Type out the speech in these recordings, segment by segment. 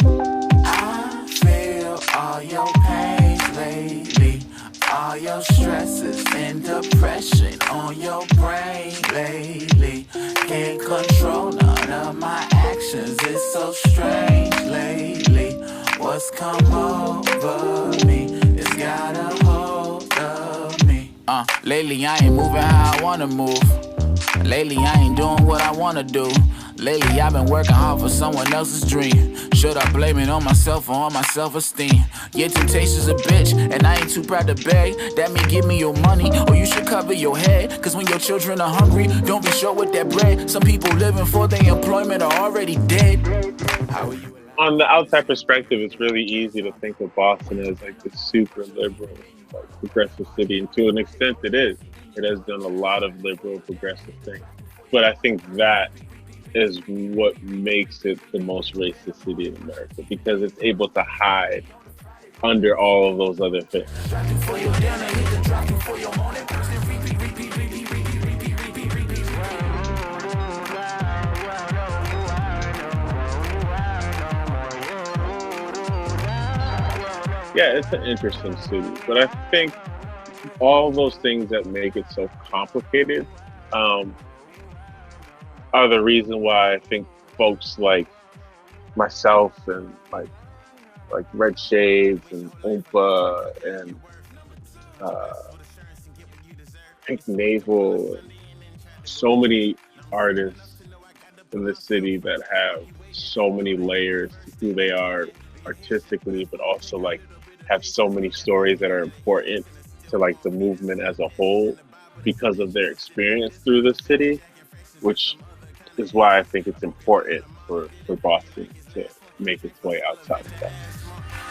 I feel all your pain lately, all your stresses and depression on your brain lately. Can't control none of my actions, it's so strange lately. What's come over me, it's got a hold of me. Lately I ain't moving how I wanna move. Lately I ain't doing what I wanna do. Lately I've been working hard for someone else's dream. Should I blame it on myself or on my self-esteem? Yeah, temptation's a bitch, and I ain't too proud to beg. That mean give me your money, or you should cover your head. Cause when your children are hungry, don't be short with that bread. Some people living for their employment are already dead. How are you? On the outside perspective, it's really easy to think of Boston as like the super liberal, like progressive city, and to an extent it is. It has done a lot of liberal, progressive things. But I think that is what makes it the most racist city in America, because it's able to hide under all of those other things. Yeah, it's an interesting city, but I think all those things that make it so complicated are the reason why I think folks like myself and like Red Shades and Oompa and Pink Navel and so many artists in the city that have so many layers to who they are artistically, but also like have so many stories that are important to like the movement as a whole because of their experience through the city, which is why I think it's important for Boston to make its way outside of that.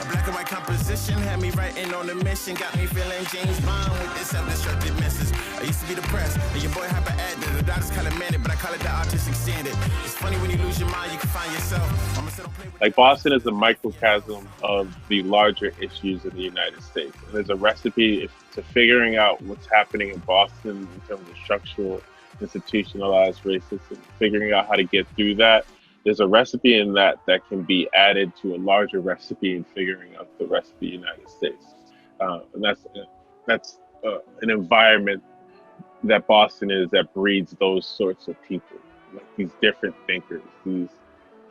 A black and white composition had me writing on a mission, got me feeling James Bond with this self-destructive message. I used to be depressed, and your boy hyperactive. The doctors call it manic, but I call it the autistic standard. It's funny when you lose your mind, you can find yourself. Like Boston is a microcosm of the larger issues in the United States. And there's a recipe to figuring out what's happening in Boston in terms of structural, institutionalized racism, figuring out how to get through that. There's a recipe in that can be added to a larger recipe in figuring out the rest of the United States. And that's an environment that Boston is that breeds those sorts of people, like these different thinkers, these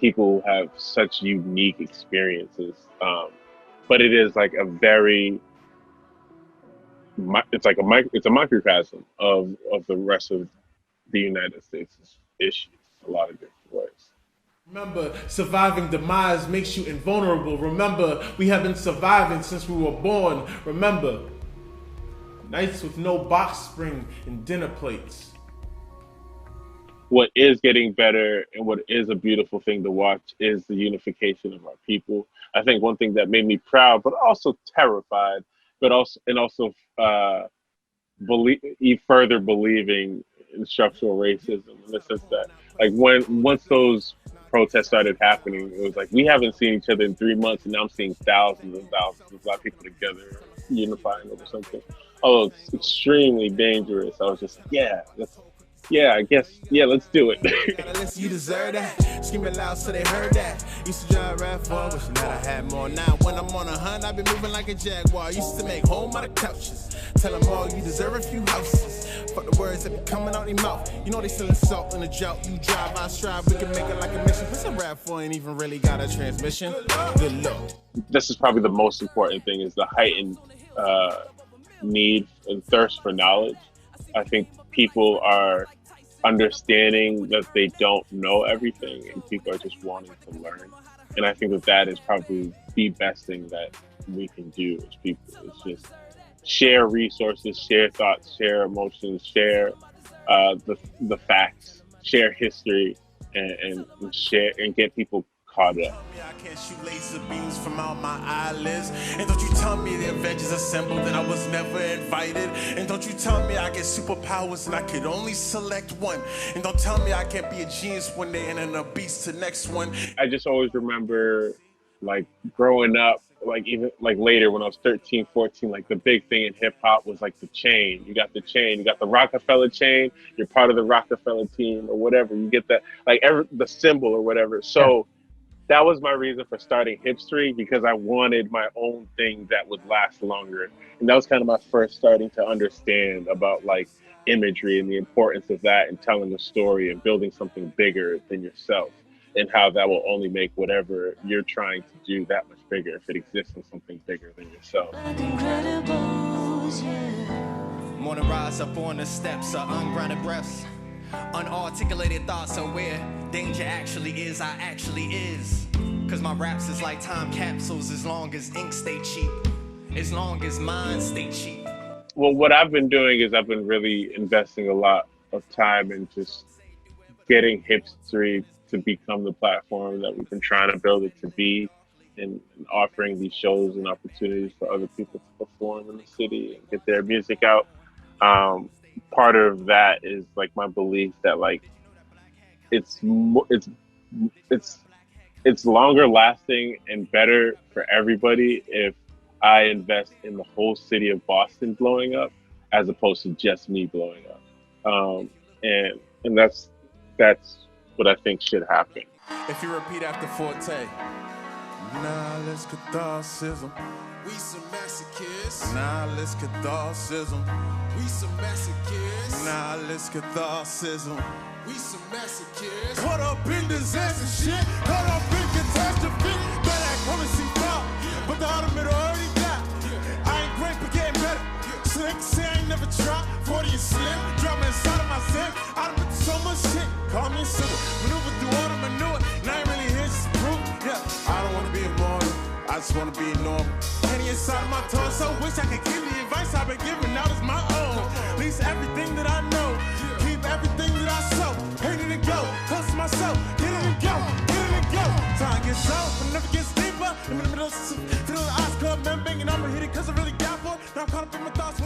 people who have such unique experiences. But it is like it's a microcosm of the rest of the United States' issues, a lot of different ways. Remember, surviving demise makes you invulnerable. Remember, we have been surviving since we were born. Remember, nights with no box spring and dinner plates. What is getting better and what is a beautiful thing to watch is the unification of our people. I think one thing that made me proud, but also terrified, but also further believing in structural racism, in the sense that like once those protests started happening, it was like we haven't seen each other in 3 months, and now I'm seeing thousands and thousands of Black people together unifying over something. Oh, it's extremely dangerous. I was just let's do it. You deserve that. Screaming loud so they heard that. Used to drive rap for, wishing that I had more. Now when I'm on a hunt, I be moving like a jaguar. Used to make home out of couches. Tell them all you deserve a few houses. Fuck the words that be coming out their mouth. You know they selling salt in a drought. You drive, I strive. We can make it like a mission. What's a rap for? Ain't even really got a transmission. Good luck. This is probably the most important thing: is the heightened need and thirst for knowledge. I think people are understanding that they don't know everything, and people are just wanting to learn. And I think that is probably the best thing that we can do as people. It's just share resources, share thoughts, share emotions, share the facts, share history, and share and get people caught up. I can't shoot laser beams from out my eyelids. And don't you tell me the Avengers assembled and I was never invited. And don't you tell me I get superpowers and I could only select one. And don't tell me I can't be a genius one day and then a beast the next one. I just always remember like growing up, like even like later when I was 13, 14, like the big thing in hip hop was like the chain. You got the chain, you got the Rockefeller chain, you're part of the Rockefeller team or whatever. You get that, like the symbol or whatever. So that was my reason for starting Hipstory, because I wanted my own thing that would last longer. And that was kind of my first starting to understand about like imagery and the importance of that and telling a story and building something bigger than yourself, and how that will only make whatever you're trying to do that much bigger if it exists in something bigger than yourself. Morning rise up on the steps of ungrounded breaths, unarticulated thoughts of where danger actually is, I actually is. Cause my raps is like time capsules, as long as ink stay cheap, as long as minds stay cheap. Well, what I've been doing is I've been really investing a lot of time in just getting Hipstory to become the platform that we've been trying to build it to be, and offering these shows and opportunities for other people to perform in the city and get their music out. Part of that is like my belief that like it's longer lasting and better for everybody if I invest in the whole city of Boston blowing up, as opposed to just me blowing up. And that's what I think should happen. If you repeat after Forte. Knowledge catharsis. We some masochists. Knowledge catharsis. We some masochists. Knowledge catharsis. We some masochists. Caught up in disaster shit. Caught up in catastrophe. Better act on and see far. But the ultimate already got. I ain't great, but getting better. Slick, say I ain't never tried. 40 and slim. Drama inside of my zip. I done been through so much shit. Call me a sinner. Maneuver through all the manure. And I ain't really here just to prove. Yeah, I don't wanna be immortal. I just wanna be normal. Penny inside my tongue, so wish I could give the advice I've been giving out as my own. At least everything that I know, keep everything that I sow. Hate it and go, close to myself. Get it and go, get it and go. Time gets out, but never gets deeper. I'm in the middle of the eyes club, man banging. I'ma hit it cause I really got one. Now I'm caught up in my thoughts.